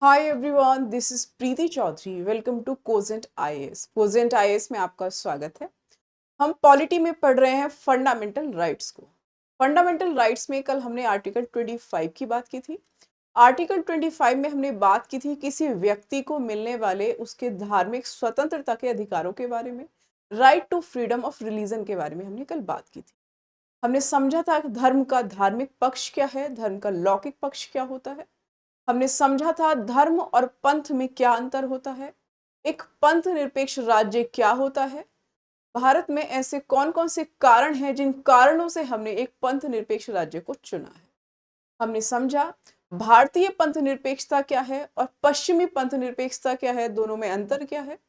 Hi everyone, this is Preeti Chaudhary. Welcome to Cogent IAS. Cogent IAS में आपका स्वागत है। हम पॉलिटी में पढ़ रहे हैं फंडामेंटल राइट्स को। फंडामेंटल राइट्स में कल हमने आर्टिकल 25 की बात की थी। आर्टिकल 25 में हमने बात की थी किसी व्यक्ति को मिलने वाले उसके धार्मिक स्वतंत्रता के अधिकारों के बारे में, right to freedom of religion के बारे में हमने कल बात की थी। हमने समझा था कि धर्म का धार्मिक पक्ष क्या है, धर्म का लौकिक पक्ष क्या होता है। हमने समझा था धर्म और पंथ में क्या अंतर होता है, एक पंथ निरपेक्ष राज्य क्या होता है, भारत में ऐसे कौन कौन से कारण हैं जिन कारणों से हमने एक पंथ निरपेक्ष राज्य को चुना है। हमने समझा भारतीय पंथ निरपेक्षता क्या है और पश्चिमी पंथ निरपेक्षता क्या है, दोनों में अंतर क्या है।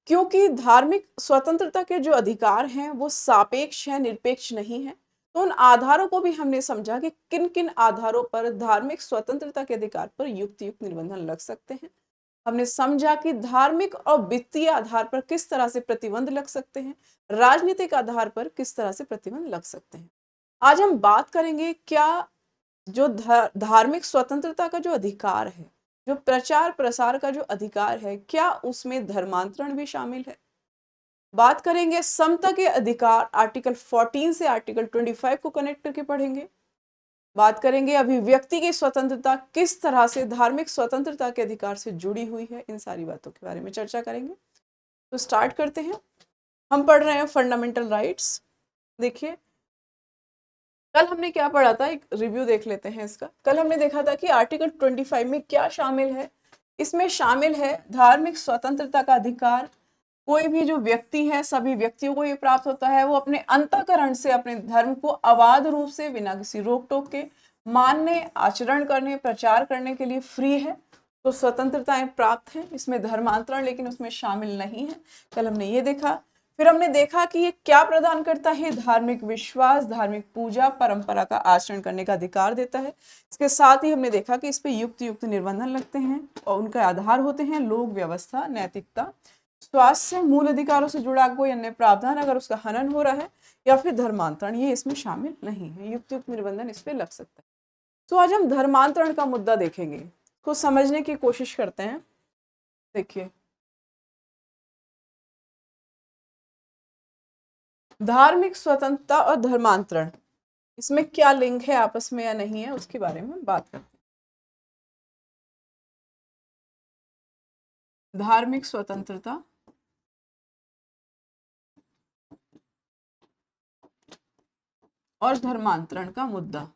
क्योंकि धार्मिक स्वतंत्रता के जो अधिकार हैं वो सापेक्ष हैं, निरपेक्ष नहीं है। तो उन आधारों को भी हमने समझा कि किन किन आधारों पर धार्मिक स्वतंत्रता के अधिकार पर युक्त निबंधन लग सकते हैं। हमने समझा कि धार्मिक और वित्तीय आधार पर किस तरह से प्रतिबंध लग सकते हैं, राजनीतिक आधार पर किस तरह से प्रतिबंध लग सकते हैं। आज हम बात करेंगे क्या जो धार्मिक स्वतंत्रता का जो अधिकार है, जो प्रचार प्रसार का जो अधिकार है, क्या उसमें धर्मांतरण भी शामिल है। बात करेंगे समता के अधिकार, आर्टिकल 14 से आर्टिकल 25 को कनेक्ट करके पढ़ेंगे। बात करेंगे अभिव्यक्ति की स्वतंत्रता किस तरह से धार्मिक स्वतंत्रता के अधिकार से जुड़ी हुई है, इन सारी बातों के बारे में चर्चा करेंगे। तो स्टार्ट करते हैं। हम पढ़ रहे हैं फंडामेंटल राइट्स। देखिए कल हमने क्या पढ़ा था, एक रिव्यू देख लेते हैं इसका। कल हमने देखा था कि आर्टिकल 25 में क्या शामिल है। इसमें शामिल है धार्मिक स्वतंत्रता का अधिकार। कोई भी जो व्यक्ति है, सभी व्यक्तियों को ये प्राप्त होता है, वो अपने अंतःकरण से अपने धर्म को अबाध रूप से बिना किसी रोक टोक के मानने, आचरण करने, प्रचार करने के लिए फ्री है। तो स्वतंत्रताएं प्राप्त हैं, इसमें धर्मांतरण लेकिन उसमें शामिल नहीं है। कल हमने ये देखा। फिर हमने देखा कि ये क्या प्रदान करता है, धार्मिक विश्वास, धार्मिक पूजा, परंपरा का आचरण करने का अधिकार देता है। इसके साथ ही हमने देखा कि इस पे युक्त युक्त निबंधन लगते हैं और उनके आधार होते हैं लोक व्यवस्था, नैतिकता, स्वास्थ्य, मूल अधिकारों से जुड़ा कोई अन्य प्रावधान अगर उसका हनन हो रहा है, या फिर धर्मांतरण, ये इसमें शामिल नहीं है। युक्त युक्त निबंधन इस पे लग सकता है। तो आज हम धर्मांतरण का मुद्दा देखेंगे, को समझने की कोशिश करते हैं। देखिए धार्मिक स्वतंत्रता और धर्मांतरण, इसमें क्या लिंक है आपस में या नहीं है, उसके बारे में हम बात करते हैं। धार्मिक स्वतंत्रता और धर्मांतरण का मुद्दा।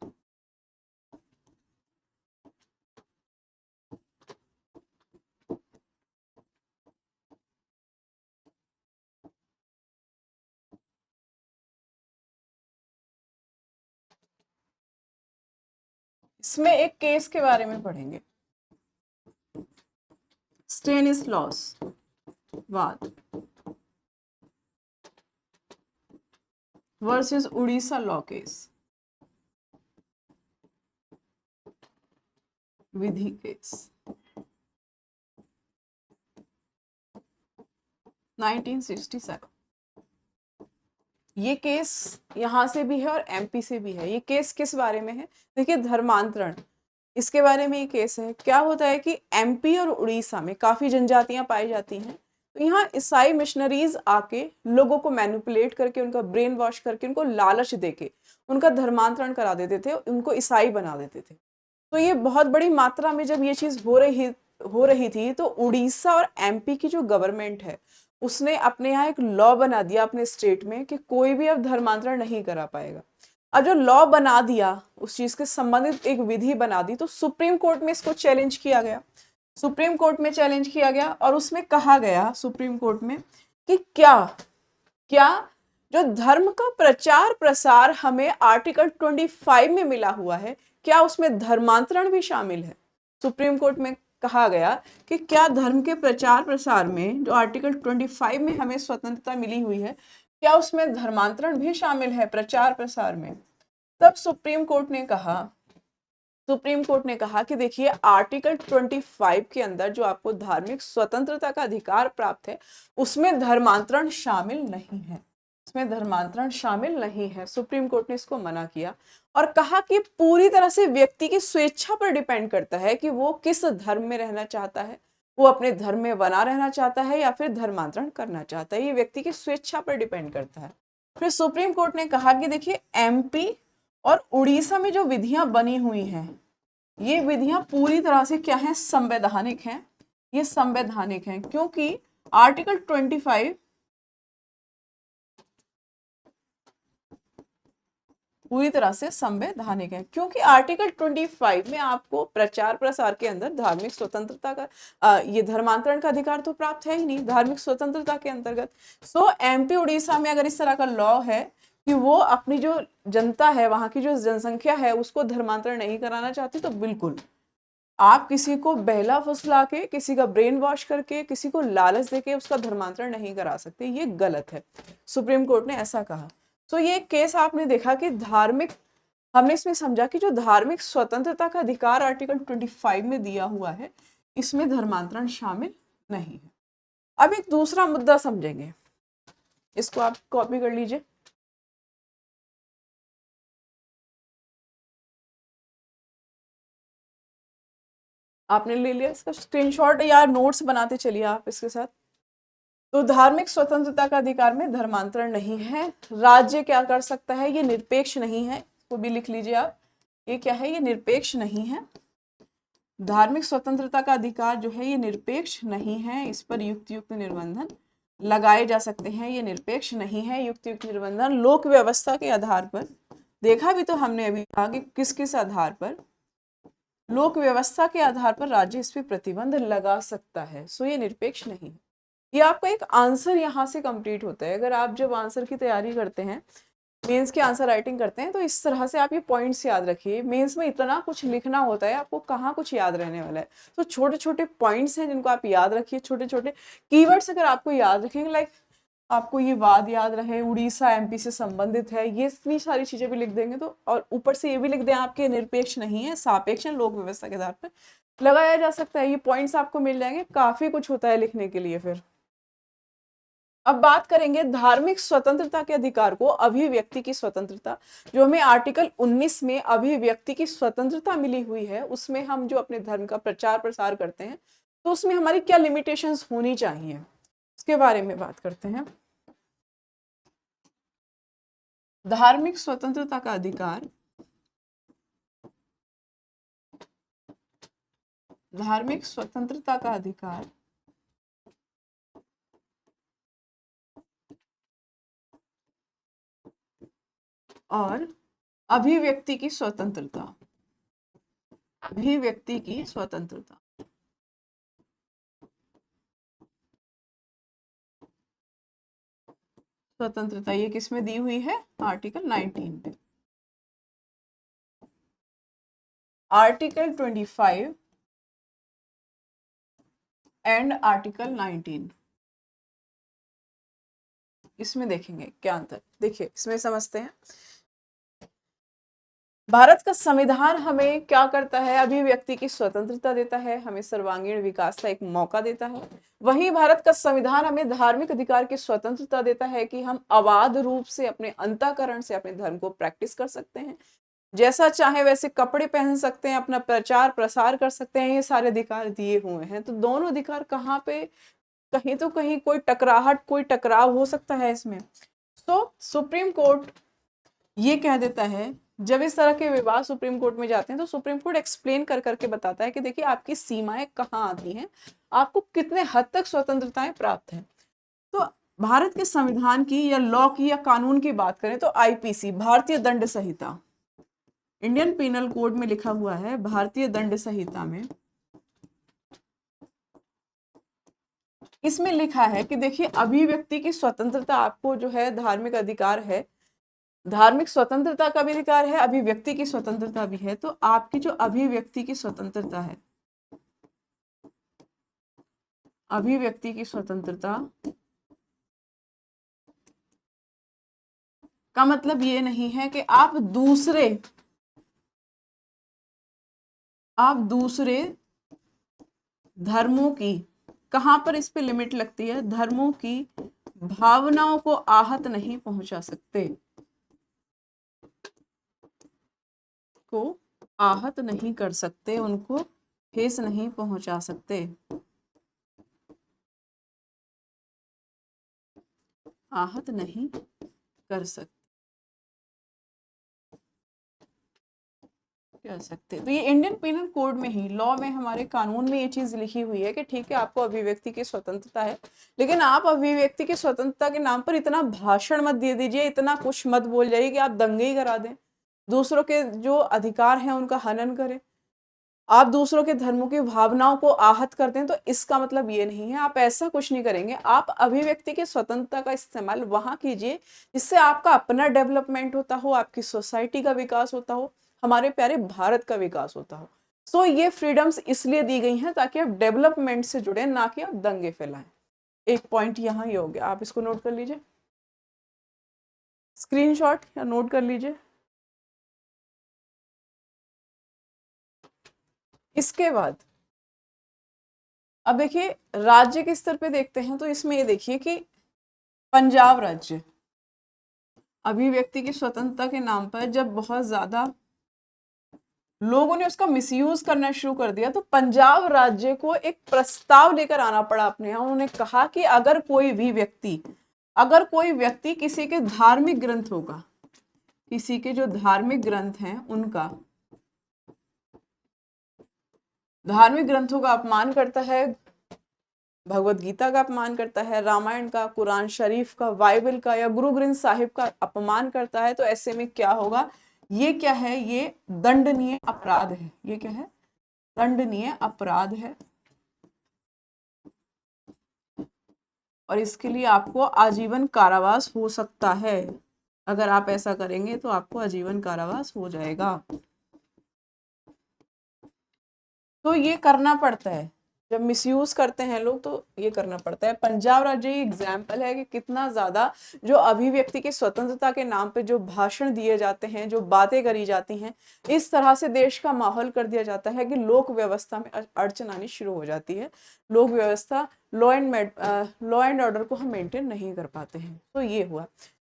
इसमें एक केस के बारे में पढ़ेंगे, स्टेनिस्लॉस वाद वर्सेस उड़ीसा लॉ केस, विधि केस 1967। ये केस यहां से भी है और एमपी से भी है। ये केस किस बारे में है, देखिए धर्मांतरण, इसके बारे में ये केस है। क्या होता है कि एमपी और उड़ीसा में काफी जनजातियां पाई जाती हैं, तो यहाँ ईसाई मिशनरीज आके लोगों को मैनिपुलेट करके, उनका ब्रेन वॉश करके, उनको लालच देके उनका धर्मांतरण करा देते थे, उनको ईसाई बना देते थे। तो ये बहुत बड़ी मात्रा में जब ये चीज हो रही थी, तो उड़ीसा और एमपी की जो गवर्नमेंट है उसने अपने यहाँ एक लॉ बना दिया अपने स्टेट में कि कोई भी अब धर्मांतरण नहीं करा पाएगा। अब जो लॉ बना दिया, उस चीज के संबंधित एक विधि बना दी, तो सुप्रीम कोर्ट में इसको चैलेंज किया गया। सुप्रीम कोर्ट में चैलेंज किया गया और उसमें कहा गया सुप्रीम कोर्ट में कि क्या क्या जो धर्म का प्रचार प्रसार हमें आर्टिकल 25 में मिला हुआ है, क्या उसमें धर्मांतरण भी शामिल है। सुप्रीम कोर्ट में कहा गया कि क्या धर्म के प्रचार प्रसार में जो आर्टिकल 25 में हमें स्वतंत्रता मिली हुई है, क्या उसमें धर्मांतरण भी शामिल है प्रचार प्रसार में। तब सुप्रीम कोर्ट ने कहा कि देखिए आर्टिकल 25 के अंदर जो आपको धार्मिक स्वतंत्रता का अधिकार प्राप्त है, उसमें धर्मांतरण शामिल नहीं है। इसमें धर्मांतरण शामिल नहीं है। सुप्रीम कोर्ट ने इसको मना किया और कहा कि पूरी तरह से व्यक्ति की स्वेच्छा पर डिपेंड करता है कि वो किस धर्म में रहना चाहता है, वो अपने धर्म में बना रहना चाहता है या फिर धर्मांतरण करना चाहता है। ये व्यक्ति की स्वेच्छा पर डिपेंड करता है। फिर सुप्रीम कोर्ट ने कहा कि देखिए, एमपी और उड़ीसा में जो विधियां बनी हुई हैं, ये विधियां पूरी तरह से क्या है, संवैधानिक हैं। ये संवैधानिक हैं क्योंकि आर्टिकल 25 पूरी तरह से संवैधानिक है, क्योंकि आर्टिकल 25 में आपको प्रचार प्रसार के अंदर धार्मिक स्वतंत्रता का ये धर्मांतरण का अधिकार तो प्राप्त है ही नहीं धार्मिक स्वतंत्रता के अंतर्गत। सो एमपी उड़ीसा में अगर इस तरह का लॉ है कि वो अपनी जो जनता है, वहां की जो जनसंख्या है, उसको धर्मांतरण नहीं कराना चाहती, तो बिल्कुल आप किसी को बहला फुसला के, किसी का ब्रेन वॉश करके, किसी को लालच देके उसका धर्मांतरण नहीं करा सकते। ये गलत है। सुप्रीम कोर्ट ने ऐसा कहा। तो ये केस आपने देखा कि धार्मिक, हमने इसमें समझा कि जो धार्मिक स्वतंत्रता का अधिकार आर्टिकल 25 में दिया हुआ है, इसमें धर्मांतरण शामिल नहीं है। अब एक दूसरा मुद्दा समझेंगे, इसको आप कॉपी कर लीजिए। आपने ले लिया इसका स्क्रीनशॉट या नोट्स बनाते चलिए आप इसके साथ। तो धार्मिक स्वतंत्रता का अधिकार में धर्मांतरण नहीं है। राज्य क्या कर सकता है, ये निरपेक्ष नहीं है, इसको भी लिख लीजिए आप। ये क्या है, ये निरपेक्ष नहीं है। धार्मिक स्वतंत्रता का अधिकार जो है ये निरपेक्ष नहीं है, इस पर युक्त युक्त निर्बंधन लगाए जा सकते हैं। ये निरपेक्ष नहीं है। युक्त युक्त निर्बंधन लोक व्यवस्था के आधार पर, देखा भी तो हमने अभी आगे किस किस आधार पर, लोक व्यवस्था के आधार पर राज्य इस पर प्रतिबंध लगा सकता है। सो ये निरपेक्ष नहीं है। ये आपका एक आंसर यहाँ से कंप्लीट होता है। अगर आप जब आंसर की तैयारी करते हैं, मेंस की आंसर राइटिंग करते हैं, तो इस तरह से आप ये पॉइंट्स याद रखिए। मेंस में इतना कुछ लिखना होता है, आपको कहाँ कुछ याद रहने वाला है। तो छोटे छोटे पॉइंट्स हैं जिनको आप याद रखिए। छोटे छोटे कीवर्ड्स अगर आपको याद रखेंगे, लाइक आपको ये वाद याद रहे उड़ीसा एमपी से संबंधित है, ये इतनी सारी चीजें भी लिख देंगे तो, और ऊपर से ये भी लिख दें आपके निरपेक्ष नहीं है, सापेक्ष लोक व्यवस्था के आधार पर लगाया जा सकता है। ये पॉइंट्स आपको मिल जाएंगे। काफी कुछ होता है लिखने के लिए। फिर अब बात करेंगे धार्मिक स्वतंत्रता के अधिकार को, अभिव्यक्ति की स्वतंत्रता, जो हमें आर्टिकल 19 में अभिव्यक्ति की स्वतंत्रता मिली हुई है, उसमें हम जो अपने धर्म का प्रचार प्रसार करते हैं, तो उसमें हमारी क्या लिमिटेशंस होनी चाहिए, उसके बारे में बात करते हैं। धार्मिक स्वतंत्रता का अधिकार, धार्मिक स्वतंत्रता का अधिकार और अभिव्यक्ति की स्वतंत्रता, अभिव्यक्ति की स्वतंत्रता, स्वतंत्रता ये किसमें दी हुई है, आर्टिकल 19 पे। आर्टिकल 25 एंड आर्टिकल 19, इसमें देखेंगे क्या अंतर। देखिए इसमें समझते हैं, भारत का संविधान हमें क्या करता है, अभिव्यक्ति की स्वतंत्रता देता है, हमें सर्वांगीण विकास का एक मौका देता है। वहीं भारत का संविधान हमें धार्मिक अधिकार की स्वतंत्रता देता है कि हम अबाध रूप से अपने अंतःकरण से अपने धर्म को प्रैक्टिस कर सकते हैं, जैसा चाहे वैसे कपड़े पहन सकते हैं, अपना प्रचार प्रसार कर सकते हैं। ये सारे अधिकार दिए हुए हैं। तो दोनों अधिकार कहाँ पे, कहीं तो कहीं कोई टकराहट, कोई टकराव हो सकता है इसमें। तो सुप्रीम कोर्ट ये कह देता है, जब इस तरह के विवाद सुप्रीम कोर्ट में जाते हैं, तो सुप्रीम कोर्ट एक्सप्लेन कर करके बताता है कि देखिए आपकी सीमाएं कहाँ आती हैं, आपको कितने हद तक स्वतंत्रताएं प्राप्त हैं। तो भारत के संविधान की या लॉ की या कानून की बात करें तो आईपीसी, भारतीय दंड संहिता, इंडियन पीनल कोड में लिखा हुआ है, भारतीय दंड संहिता में इसमें लिखा है कि देखिए अभिव्यक्ति की स्वतंत्रता आपको जो है धार्मिक अधिकार है, धार्मिक स्वतंत्रता का भी अधिकार है, अभिव्यक्ति की स्वतंत्रता भी है। तो आपकी जो अभिव्यक्ति की स्वतंत्रता है, अभिव्यक्ति की स्वतंत्रता का मतलब ये नहीं है कि आप दूसरे धर्मों की, कहां पर इस पे लिमिट लगती है, धर्मों की भावनाओं को आहत नहीं पहुंचा सकते, को आहत नहीं कर सकते, उनको ठेस नहीं पहुंचा सकते, आहत नहीं कर सकते, कर सकते। तो ये इंडियन पिनल कोड में ही, लॉ में, हमारे कानून में ये चीज लिखी हुई है कि ठीक है, आपको अभिव्यक्ति की स्वतंत्रता है, लेकिन आप अभिव्यक्ति की स्वतंत्रता के नाम पर इतना भाषण मत दे दीजिए, इतना कुछ मत बोल जाइए कि आप दंगे ही करा दें, दूसरों के जो अधिकार हैं उनका हनन करें, आप दूसरों के धर्मों की भावनाओं को आहत करते हैं। तो इसका मतलब ये नहीं है, आप ऐसा कुछ नहीं करेंगे। आप अभिव्यक्ति की स्वतंत्रता का इस्तेमाल वहां कीजिए जिससे आपका अपना डेवलपमेंट होता हो, आपकी सोसाइटी का विकास होता हो, हमारे प्यारे भारत का विकास होता हो। सो ये फ्रीडम्स इसलिए दी गई हैं ताकि आप डेवलपमेंट से जुड़े, ना कि आप दंगे फैलाएं। एक पॉइंट यहाँ ये हो गया, आप इसको नोट कर लीजिए, स्क्रीनशॉट या नोट कर लीजिए। इसके बाद अब देखिए राज्य के स्तर पे देखते हैं, तो इसमें ये देखिए कि पंजाब राज्य अभिव्यक्ति की स्वतंत्रता के नाम पर जब बहुत ज्यादा लोगों ने उसका मिसयूज करना शुरू कर दिया, तो पंजाब राज्य को एक प्रस्ताव लेकर आना पड़ा अपने यहाँ। उन्होंने कहा कि अगर कोई व्यक्ति किसी के धार्मिक ग्रंथ होगा, किसी के जो धार्मिक ग्रंथ हैं उनका, धार्मिक ग्रंथों का अपमान करता है, भगवत गीता का अपमान करता है, रामायण का, कुरान शरीफ का, बाइबल का या गुरु ग्रंथ साहिब का अपमान करता है, तो ऐसे में क्या होगा, ये क्या है, ये दंडनीय अपराध है। ये क्या है, दंडनीय अपराध है, और इसके लिए आपको आजीवन कारावास हो सकता है। अगर आप ऐसा करेंगे तो आपको आजीवन कारावास हो जाएगा। तो ये करना पड़ता है, जब मिसयूज करते हैं लोग तो ये करना पड़ता है। पंजाब राज्य एग्जाम्पल है कि कितना ज्यादा जो अभिव्यक्ति की स्वतंत्रता के नाम पे जो भाषण दिए जाते हैं, जो बातें करी जाती हैं, इस तरह से देश का माहौल कर दिया जाता है कि लोक व्यवस्था में अड़चन आनी शुरू हो जाती है। लोक व्यवस्था, लॉ एंड ऑर्डर को हम मेंटेन नहीं कर पाते हैं। तो ये हुआ।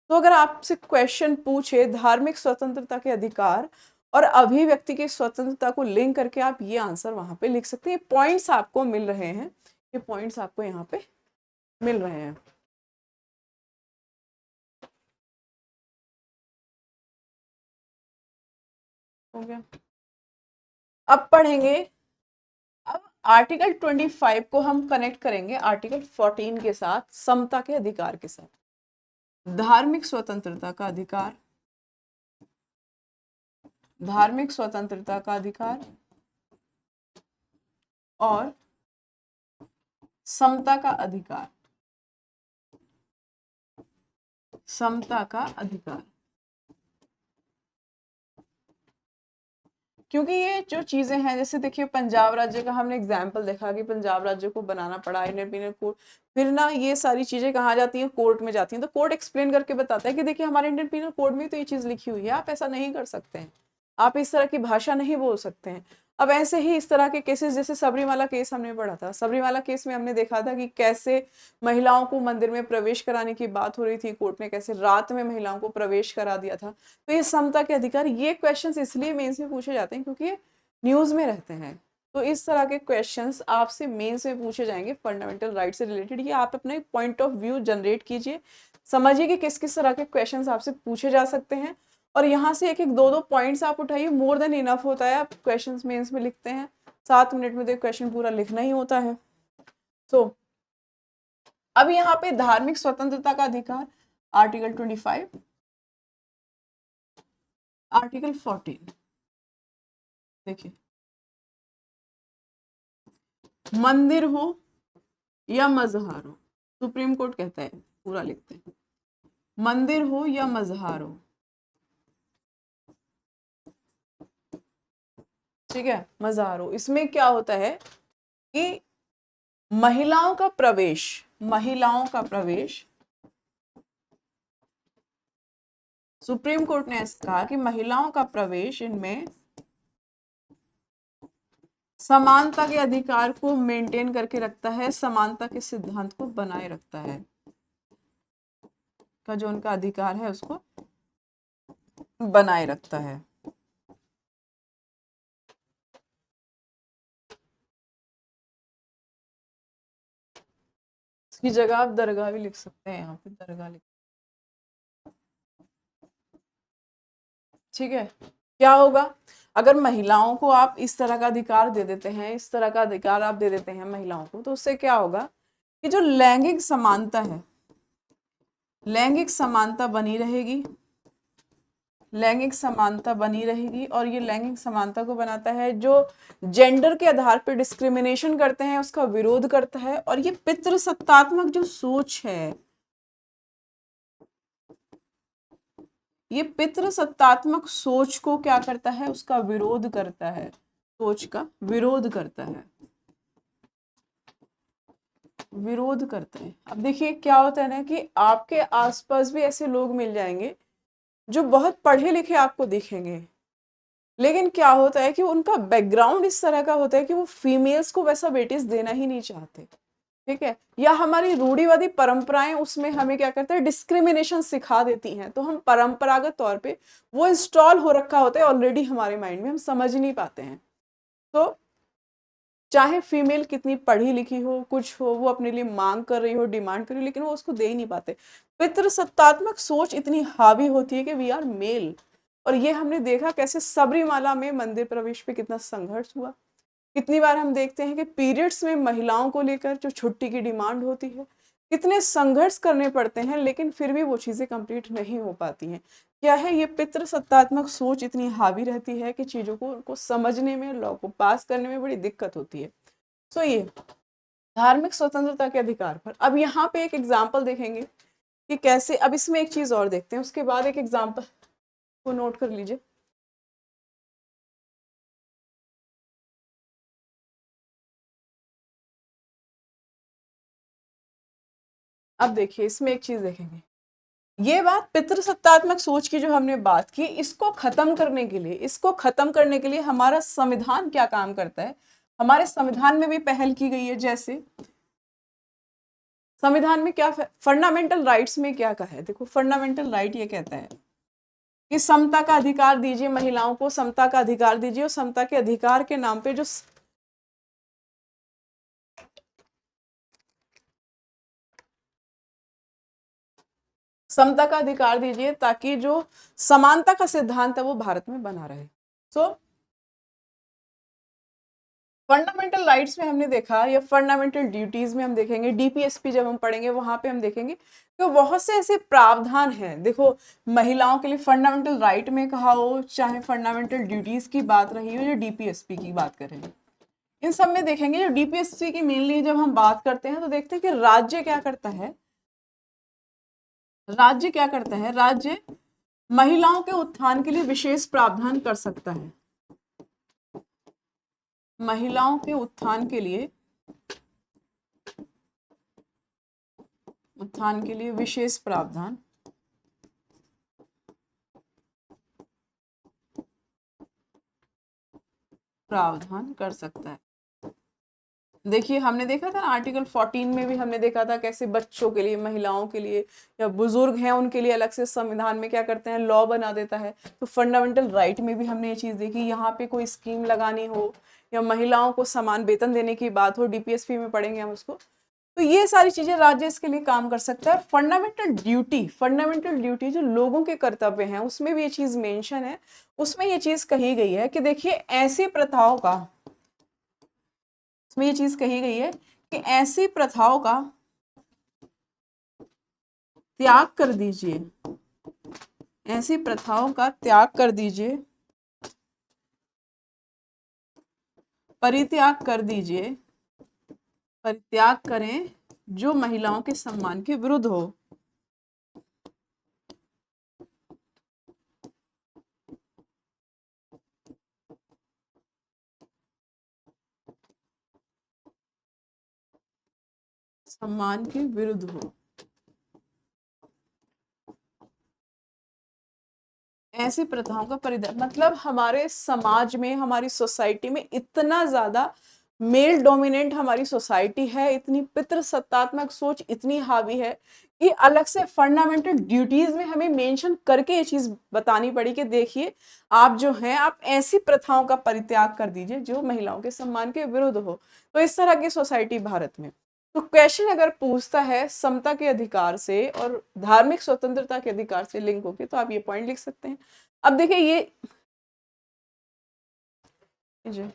तो अगर आपसे क्वेश्चन पूछे धार्मिक स्वतंत्रता के अधिकार और अभिव्यक्ति की स्वतंत्रता को लिंक करके, आप ये आंसर वहां पे लिख सकते हैं। पॉइंट्स आपको मिल रहे हैं, ये पॉइंट्स आपको यहाँ पे मिल रहे हैं। हो गया। अब पढ़ेंगे, अब आर्टिकल 25 को हम कनेक्ट करेंगे आर्टिकल 14 के साथ, समता के अधिकार के साथ। धार्मिक स्वतंत्रता का अधिकार, धार्मिक स्वतंत्रता का अधिकार और समता का अधिकार, समता का अधिकार। क्योंकि ये जो चीजें हैं, जैसे देखिए पंजाब राज्य का हमने एग्जाम्पल देखा कि पंजाब राज्य को बनाना पड़ा इंडियन पीनल कोड, फिर ना ये सारी चीजें कहाँ जाती हैं, कोर्ट में जाती हैं। तो कोर्ट एक्सप्लेन करके बताता है कि देखिए हमारे इंडियन पीनल कोड में तो ये चीज लिखी हुई है, आप ऐसा नहीं कर सकते हैं, आप इस तरह की भाषा नहीं बोल सकते हैं। अब ऐसे ही इस तरह के केसेस, जैसे सबरीमाला केस हमने पढ़ा था, सबरीमाला केस में हमने देखा था कि कैसे महिलाओं को मंदिर में प्रवेश कराने की बात हो रही थी, कोर्ट ने कैसे रात में महिलाओं को प्रवेश करा दिया था। तो ये समता के अधिकार, ये क्वेश्चंस इसलिए मेंस में पूछे जाते हैं क्योंकि ये न्यूज में रहते हैं। तो इस तरह के क्वेश्चंस आपसे मेंस में पूछे जाएंगे फंडामेंटल राइट से रिलेटेड। ये आप अपने पॉइंट ऑफ व्यू जनरेट कीजिए, समझिए कि किस किस तरह के क्वेश्चंस आपसे पूछे जा सकते हैं, और यहाँ से एक एक दो दो पॉइंट्स आप उठाइए, मोर देन इनफ होता है। आप क्वेश्चंस मेंस में लिखते हैं 7 मिनट में, तो क्वेश्चन पूरा लिखना ही होता है। तो अब यहाँ पे धार्मिक स्वतंत्रता का अधिकार, आर्टिकल 25, आर्टिकल 14 देखिए, मंदिर हो या मजहर हो, सुप्रीम कोर्ट कहता है, पूरा लिखते हैं, मंदिर हो या मजहर हो, ठीक है, मजहर हो, इसमें क्या होता है कि महिलाओं का प्रवेश, महिलाओं का प्रवेश, सुप्रीम कोर्ट ने ऐसा कहा कि महिलाओं का प्रवेश इनमें समानता के अधिकार को मेंटेन करके रखता है, समानता के सिद्धांत को बनाए रखता है। का जो उनका अधिकार है उसको बनाए रखता है। इसकी जगह आप दरगाह भी लिख सकते हैं, यहाँ पे दरगाह लिख, ठीक है। क्या होगा अगर महिलाओं को आप इस तरह का अधिकार दे देते हैं, इस तरह का अधिकार आप दे देते हैं महिलाओं को, तो उससे क्या होगा कि जो लैंगिक समानता है, लैंगिक समानता बनी रहेगी, लैंगिक समानता बनी रहेगी। और ये लैंगिक समानता को बनाता है, जो जेंडर के आधार पर डिस्क्रिमिनेशन करते हैं उसका विरोध करता है। और ये पितृसत्तात्मक जो सोच है, ये पितृसत्तात्मक सोच को क्या करता है, उसका विरोध करता है, सोच का विरोध करता है, विरोध करते हैं। अब देखिए क्या होता है ना कि आपके आसपास भी ऐसे लोग मिल जाएंगे जो बहुत पढ़े लिखे आपको दिखेंगे, लेकिन क्या होता है कि उनका बैकग्राउंड इस तरह का होता है कि वो फीमेल्स को वैसा वेटेज देना ही नहीं चाहते, ठीक है। या हमारी रूढ़िवादी परंपराएं उसमें हमें क्या करते हैं, डिस्क्रिमिनेशन सिखा देती हैं, तो हम परंपरागत तौर पे वो इंस्टॉल हो रखा होता है ऑलरेडी हमारे माइंड में, हम समझ नहीं पाते हैं। तो चाहे फीमेल कितनी पढ़ी लिखी हो, कुछ हो, वो अपने लिए मांग कर रही हो, डिमांड कर रही हो, लेकिन वो उसको दे ही नहीं पाते। पितृसत्तात्मक सोच इतनी हावी होती है कि वी आर मेल। और ये हमने देखा कैसे सबरीमाला में मंदिर प्रवेश पे कितना संघर्ष हुआ। कितनी बार हम देखते हैं कि पीरियड्स में महिलाओं को लेकर जो छुट्टी की डिमांड होती है, कितने संघर्ष करने पड़ते हैं, लेकिन फिर भी वो चीजें कंप्लीट नहीं हो पाती हैं। क्या है, ये पितृसत्तात्मक सोच इतनी हावी रहती है कि चीजों को उनको समझने में, लॉ को पास करने में बड़ी दिक्कत होती है। सो ये धार्मिक स्वतंत्रता के अधिकार पर अब यहाँ पे एक एग्जाम्पल देखेंगे कि कैसे। अब इसमें एक चीज और देखते हैं, उसके बाद एक एग्जाम्पल को नोट कर लीजिए। अब देखिए इसमें एक चीज देखेंगे, ये बात पितृसत्तात्मक सोच की जो हमने बात की, इसको खत्म करने के लिए, इसको खत्म करने के लिए हमारा संविधान क्या काम करता है। हमारे संविधान में भी पहल की गई है। जैसे संविधान में क्या, फंडामेंटल राइट्स में क्या कहा है, देखो फंडामेंटल राइट ये कहता है कि समता का अधिकार दीजिए, महिलाओं को समता का अधिकार दीजिए। और समता के अधिकार के नाम पे जो समता का अधिकार दीजिए ताकि जो समानता का सिद्धांत है वो भारत में बना रहे। सो फंडामेंटल राइट्स में हमने देखा, या फंडामेंटल ड्यूटीज में हम देखेंगे, डीपीएसपी जब हम पढ़ेंगे वहां पे हम देखेंगे तो बहुत से ऐसे प्रावधान हैं। देखो महिलाओं के लिए फंडामेंटल राइट में कहा हो, चाहे फंडामेंटल ड्यूटीज की बात रही हो, या डीपीएसपी की बात करें, इन सब में देखेंगे। जो डीपीएसपी की मेनली जब हम बात करते हैं तो देखते हैं कि राज्य क्या करता है, राज्य क्या करता है, राज्य महिलाओं के उत्थान के लिए विशेष प्रावधान कर सकता है। महिलाओं के उत्थान के लिए, उत्थान के लिए विशेष प्रावधान प्रावधान कर सकता है। देखिए हमने देखा था ना आर्टिकल 14 में भी हमने देखा था कैसे बच्चों के लिए, महिलाओं के लिए, या बुजुर्ग हैं उनके लिए अलग से संविधान में क्या करते हैं, लॉ बना देता है। तो फंडामेंटल राइट में भी हमने ये चीज देखी, यहाँ पे कोई स्कीम लगानी हो या महिलाओं को समान वेतन देने की बात हो, डीपीएसपी में पढ़ेंगे हम उसको, तो ये सारी चीजें राज्य इसके लिए काम कर सकता है। फंडामेंटल ड्यूटी, फंडामेंटल ड्यूटी जो लोगों के कर्तव्य हैं उसमें भी ये चीज मेंशन है। उसमें ये चीज कही गई है कि देखिए ऐसी प्रथाओं का, इसमें ये चीज कही गई है कि ऐसी प्रथाओं का त्याग कर दीजिए, ऐसी प्रथाओं का त्याग कर दीजिए, परित्याग कर दीजिए, परित्याग करें जो महिलाओं के सम्मान के विरुद्ध हो। सम्मान के विरुद्ध हो। ऐसी प्रथाओं का परित्याग, मतलब हमारे समाज में, हमारी सोसाइटी में इतना ज्यादा मेल डोमिनेंट हमारी सोसाइटी है, इतनी पितृसत्तात्मक सोच इतनी हावी है कि अलग से फंडामेंटल ड्यूटीज में हमें मेंशन करके ये चीज बतानी पड़ी कि देखिए आप जो हैं आप ऐसी प्रथाओं का परित्याग कर दीजिए जो महिलाओं के सम्मान के विरुद्ध हो। तो इस तरह की सोसाइटी भारत में। तो क्वेश्चन अगर पूछता है समता के अधिकार से और धार्मिक स्वतंत्रता के अधिकार से लिंक होके, तो आप ये पॉइंट लिख सकते हैं। अब देखिए ये जी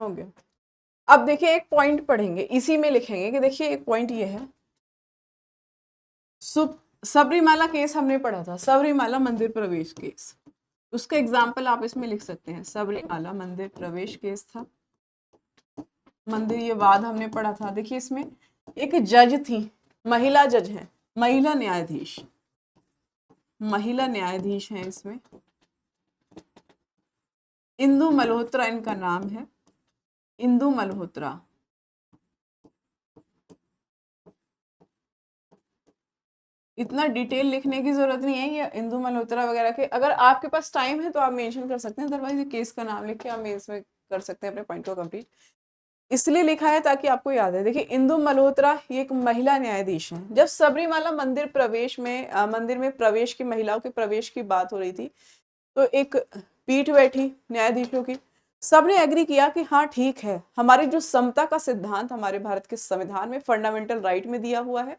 हो गया। अब देखिए एक पॉइंट पढ़ेंगे, इसी में लिखेंगे कि देखिए एक पॉइंट ये है, सबरीमाला केस हमने पढ़ा था, सबरीमाला मंदिर प्रवेश केस, उसका एग्जाम्पल आप इसमें लिख सकते हैं। सबरीमाला मंदिर प्रवेश केस था, मंदिर ये वाद हमने पढ़ा था। देखिए इसमें एक जज थी, महिला जज है, महिला न्यायाधीश, महिला न्यायाधीश है इसमें, इंदु मल्होत्रा इनका नाम है, इंदु मल्होत्रा। इतना डिटेल लिखने की जरूरत नहीं है, ये इंदु मल्होत्रा वगैरह के अगर आपके पास टाइम है तो आप मेंशन कर सकते हैं, अदरवाइज ये केस का नाम लिख के आप मेंस में कर सकते हैं अपने पॉइंट को कंप्लीट। इसलिए लिखा है ताकि आपको याद है। देखिए इंदु मल्होत्रा ये एक महिला न्यायाधीश है। जब सबरीमाला मंदिर प्रवेश में मंदिर में प्रवेश की, महिलाओं के प्रवेश की बात हो रही थी, तो एक पीठ बैठी न्यायाधीशों की, सबने एग्री किया कि हाँ ठीक है, हमारी जो समता का सिद्धांत हमारे भारत के संविधान में फंडामेंटल राइट में दिया हुआ है,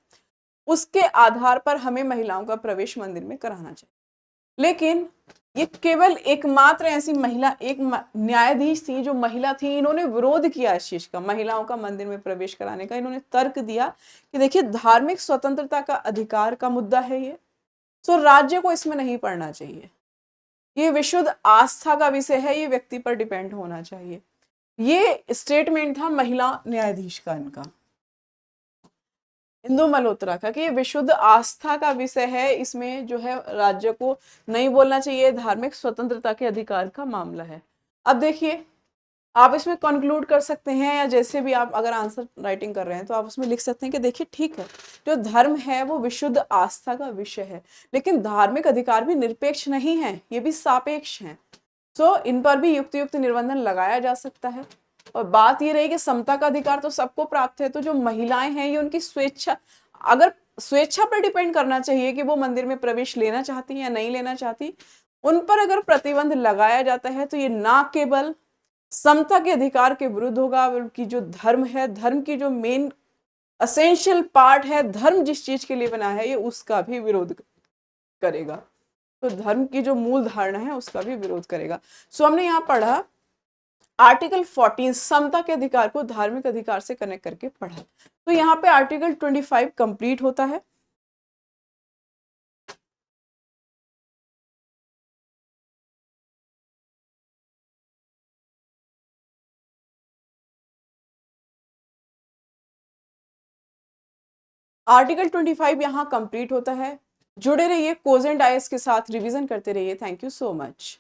उसके आधार पर हमें महिलाओं का प्रवेश मंदिर में कराना चाहिए। लेकिन ये केवल एकमात्र ऐसी महिला, एक न्यायाधीश थी जो महिला थी, इन्होंने विरोध किया इस चीज का, महिलाओं का मंदिर में प्रवेश कराने का। इन्होंने तर्क दिया कि देखिए धार्मिक स्वतंत्रता का अधिकार का मुद्दा है ये, तो राज्य को इसमें नहीं पड़ना चाहिए, ये विशुद्ध आस्था का विषय है, ये व्यक्ति पर डिपेंड होना चाहिए। ये स्टेटमेंट था महिला न्यायाधीश का, इनका इंदु मल्होत्रा का, कि ये विशुद्ध आस्था का विषय है, इसमें जो है राज्य को नहीं बोलना चाहिए, धार्मिक स्वतंत्रता के अधिकार का मामला है। अब देखिए आप इसमें कंक्लूड कर सकते हैं, या जैसे भी आप अगर आंसर राइटिंग कर रहे हैं तो आप उसमें लिख सकते हैं कि देखिए ठीक है, जो धर्म है वो विशुद्ध आस्था का विषय है, लेकिन धार्मिक अधिकार भी निरपेक्ष नहीं है, ये भी सापेक्ष है। सो इन पर भी युक्त युक्त निर्बंधन लगाया जा सकता है। और बात ये रही कि समता का अधिकार तो सबको प्राप्त है, तो जो महिलाएं हैं ये उनकी स्वेच्छा, अगर स्वेच्छा पर डिपेंड करना चाहिए कि वो मंदिर में प्रवेश लेना चाहती हैं या नहीं लेना चाहती, उन पर अगर प्रतिबंध लगाया जाता है तो ये ना केवल समता के अधिकार के विरुद्ध होगा, उनकी जो धर्म है, धर्म की जो मेन असेंशियल पार्ट है, धर्म जिस चीज के लिए बना है, ये उसका भी विरोध करेगा। तो धर्म की जो मूल धारणा है उसका भी विरोध करेगा। सो हमने यहाँ पढ़ा आर्टिकल 14 समता के अधिकार को धार्मिक अधिकार से कनेक्ट करके पढ़ा। तो यहाँ पे आर्टिकल 25 कंप्लीट होता है। आर्टिकल 25 यहाँ कंप्लीट होता है। जुड़े रहिए कोजेंट आईएएस के साथ, रिवीजन करते रहिए। Thank you so much.